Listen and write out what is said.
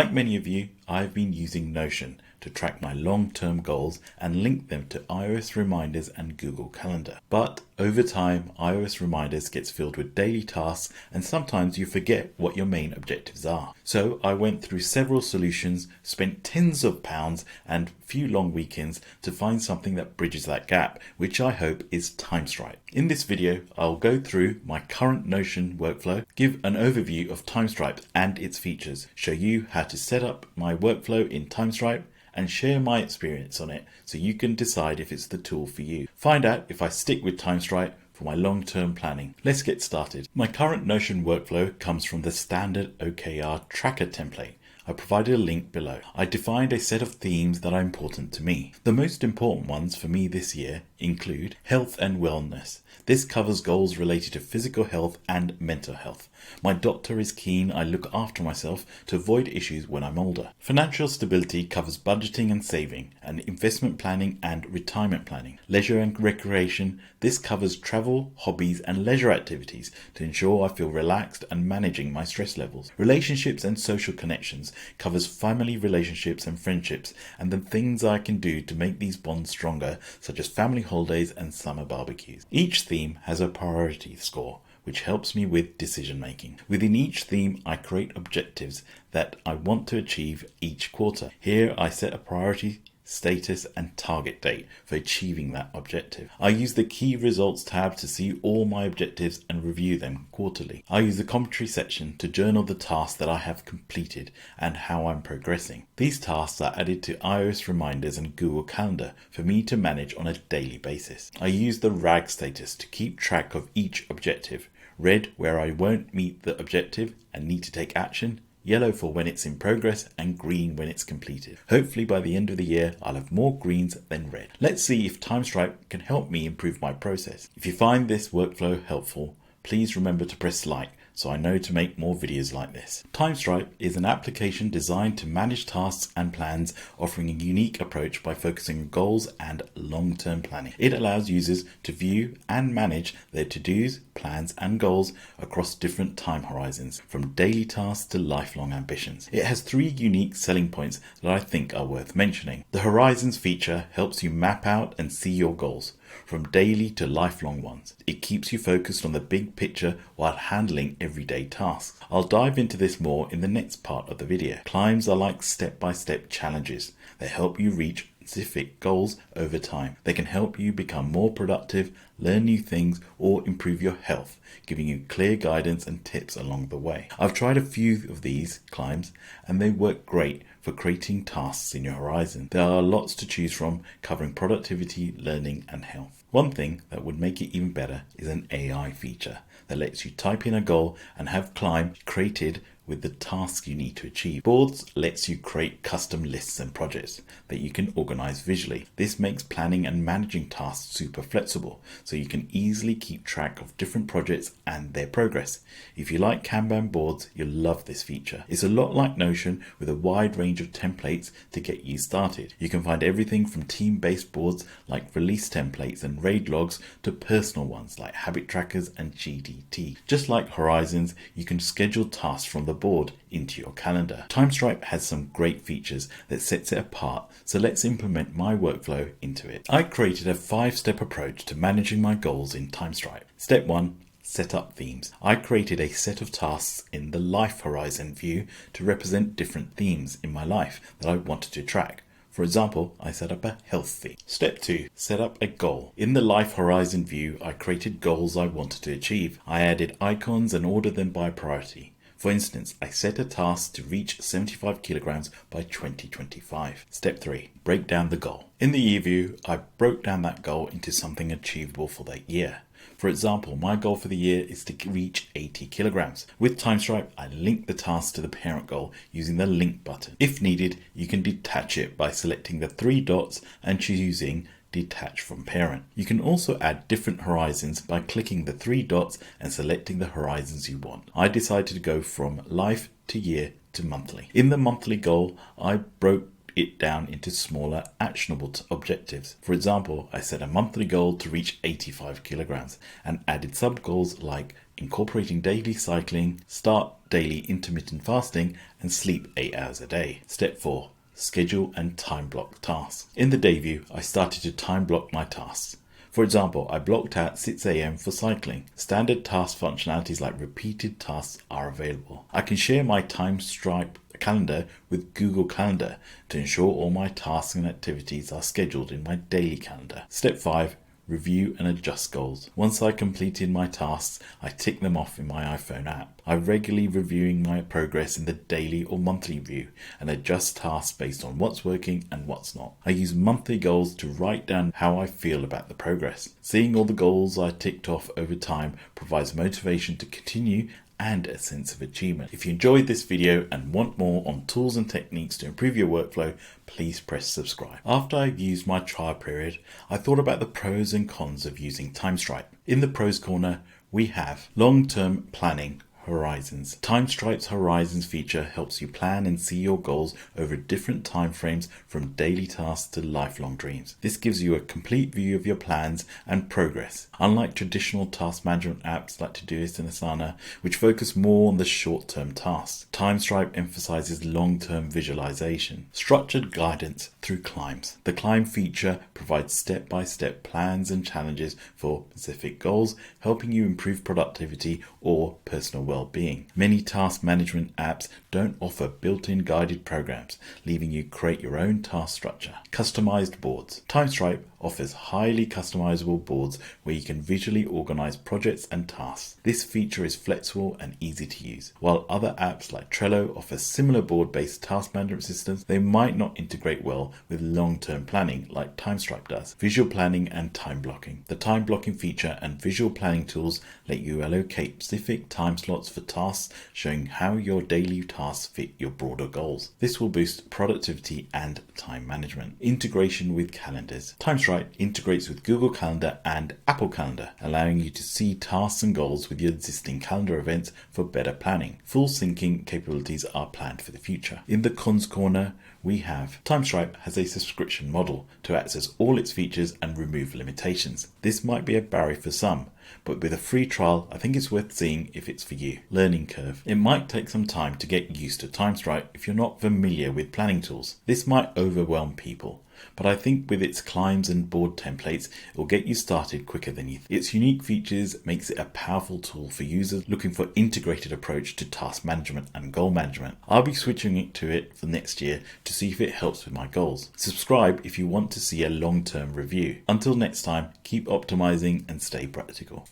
Like many of you, I've been using Notion to track my long-term goals and link them to iOS reminders and Google Calendar. But over time, iOS reminders gets filled with daily tasks and sometimes you forget what your main objectives are. So I went through several solutions, spent tens of pounds and a few long weekends to find something that bridges that gap, which I hope is TimeStripe. In this video, I'll go through my current Notion workflow, give an overview of TimeStripe and its features, show you how to set up my workflow in TimeStripe, and share my experience on it so you can decide if it's the tool for you. Find out if I stick with TimeStripe for my long-term planning. Let's get started. My current Notion workflow comes from the standard OKR tracker template. I provided a link below. I defined a set of themes that are important to me. The most important ones for me this year include health and wellness. This covers goals related to physical health and mental health. My doctor is keen I look after myself to avoid issues when I'm older. Financial stability covers budgeting and saving, and investment planning and retirement planning. Leisure and recreation, this covers travel, hobbies and leisure activities to ensure I feel relaxed and managing my stress levels. Relationships and social connections covers family relationships and friendships and the things I can do to make these bonds stronger, such as family holidays and summer barbecues. Each theme has a priority score, which helps me with decision making. Within each theme, I create objectives that I want to achieve each quarter. Here, I set a priority, status, and target date for achieving that objective. I use the key results tab to see all my objectives and review them quarterly. I use the commentary section to journal the tasks that I have completed and how I'm progressing. These tasks are added to iOS reminders and Google Calendar for me to manage on a daily basis. I use the RAG status to keep track of each objective. Red where I won't meet the objective and need to take action, yellow for when it's in progress, and green when it's completed. Hopefully by the end of the year, I'll have more greens than red. Let's see if TimeStripe can help me improve my process. If you find this workflow helpful, please remember to press like so I know to make more videos like this. TimeStripe is an application designed to manage tasks and plans, offering a unique approach by focusing on goals and long-term planning. It allows users to view and manage their to-dos, plans and goals across different time horizons, from daily tasks to lifelong ambitions. It has 3 unique selling points that I think are worth mentioning. The Horizons feature helps you map out and see your goals, from daily to lifelong ones. It keeps you focused on the big picture while handling everyday tasks. I'll dive into this more in the next part of the video. Climbs are like step-by-step challenges. They help you reach specific goals over time. They can help you become more productive, learn new things, or improve your health, giving you clear guidance and tips along the way. I've tried a few of these climbs and they work great for creating tasks in your horizon. There are lots to choose from, covering productivity, learning and health. One thing that would make it even better is an AI feature that lets you type in a goal and have climb created with the tasks you need to achieve. Boards lets you create custom lists and projects that you can organize visually. This makes planning and managing tasks super flexible, so you can easily keep track of different projects and their progress. If you like Kanban boards, you'll love this feature. It's a lot like Notion with a wide range of templates to get you started. You can find everything from team-based boards like release templates and RAID logs to personal ones like habit trackers and GDT. Just like Horizons, you can schedule tasks from the board into your calendar. TimeStripe has some great features that sets it apart, so let's implement my workflow into it. I created a 5-step approach to managing my goals in TimeStripe. Step 1. Set up themes. I created a set of tasks in the life horizon view to represent different themes in my life that I wanted to track. For example, I set up a health theme. Step 2. Set up a goal. In the Life Horizon view, I created goals I wanted to achieve. I added icons and ordered them by priority. For instance, I set a task to reach 75 kilograms by 2025. Step 3. Break down the goal. In the year view, I broke down that goal into something achievable for that year. For example, my goal for the year is to reach 80 kilograms. With TimeStripe, I link the task to the parent goal using the link button. If needed, you can detach it by selecting the 3 dots and choosing detach from parent. You can also add different horizons by clicking the 3 dots and selecting the horizons you want. I decided to go from life to year to monthly. In the monthly goal, I broke it down into smaller actionable objectives. For example, I set a monthly goal to reach 85 kilograms and added sub goals like incorporating daily cycling, start daily intermittent fasting, and sleep 8 hours a day. Step 4. Schedule and time block tasks. In the day view, I started to time block my tasks. For example, I blocked out 6 a.m. for cycling. Standard task functionalities like repeated tasks are available. I can share my TimeStripe calendar with Google Calendar to ensure all my tasks and activities are scheduled in my daily calendar. Step 5. Review and adjust goals. Once I completed my tasks, I tick them off in my iPhone app. I'm regularly reviewing my progress in the daily or monthly view and adjust tasks based on what's working and what's not. I use monthly goals to write down how I feel about the progress. Seeing all the goals I ticked off over time provides motivation to continue and a sense of achievement. If you enjoyed this video and want more on tools and techniques to improve your workflow, please press subscribe. After I've used my trial period, I thought about the pros and cons of using TimeStripe. In the pros corner, we have long-term planning horizons. TimeStripe's Horizons feature helps you plan and see your goals over different time frames from daily tasks to lifelong dreams. This gives you a complete view of your plans and progress. Unlike traditional task management apps like Todoist and Asana, which focus more on the short-term tasks, TimeStripe emphasizes long-term visualization. Structured guidance through Climbs. The Climb feature provides step-by-step plans and challenges for specific goals, helping you improve productivity or personal well-being. Many task management apps don't offer built-in guided programs, leaving you create your own task structure. Customized boards. TimeStripe offers highly customizable boards where you can visually organize projects and tasks. This feature is flexible and easy to use. While other apps like Trello offer similar board-based task management systems, they might not integrate well with long-term planning like TimeStripe does. Visual planning and time blocking. The time blocking feature and visual planning tools let you allocate specific time slots for tasks, showing how your daily tasks fit your broader goals. This will boost productivity and time management. Integration with calendars. TimeStripe integrates with Google Calendar and Apple Calendar, allowing you to see tasks and goals with your existing calendar events for better planning. Full syncing capabilities are planned for the future. In the cons corner, we have TimeStripe has a subscription model to access all its features and remove limitations. This might be a barrier for some, but with a free trial, I think it's worth seeing if it's for you. Learning curve. It might take some time to get used to TimeStripe if you're not familiar with planning tools. This might overwhelm people, but I think with its climbs and board templates, it will get you started quicker than you think. Its unique features makes it a powerful tool for users looking for integrated approach to task management and goal management. I'll be switching it to it for next year to see if it helps with my goals. Subscribe if you want to see a long-term review. Until next time, keep optimizing and stay practical.